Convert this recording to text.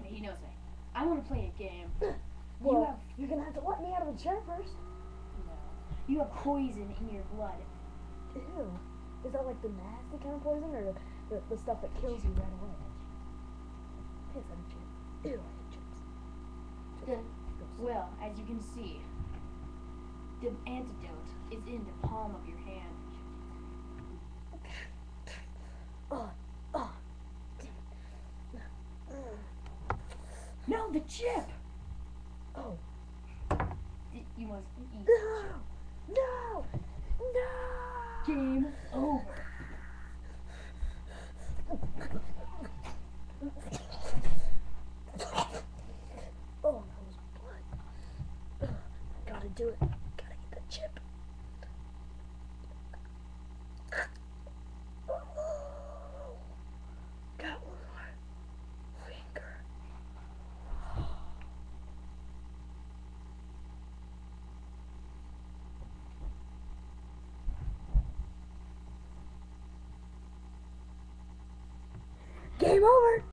me. He knows me. I want to play a game. Well, you're gonna have to let me out of the chair first. No. You have poison in your blood. Ew. Is that like the nasty kind of poison or the stuff that kills you right away? Hey, is that a chip? Ew, I hate chips. Well, as you can see, the antidote is in the palm of your hand. No, the chip! Oh. You must eat. No! Game over. Oh, that was blood. Gotta do it. Gotta eat that chip. Got one more finger. Game over!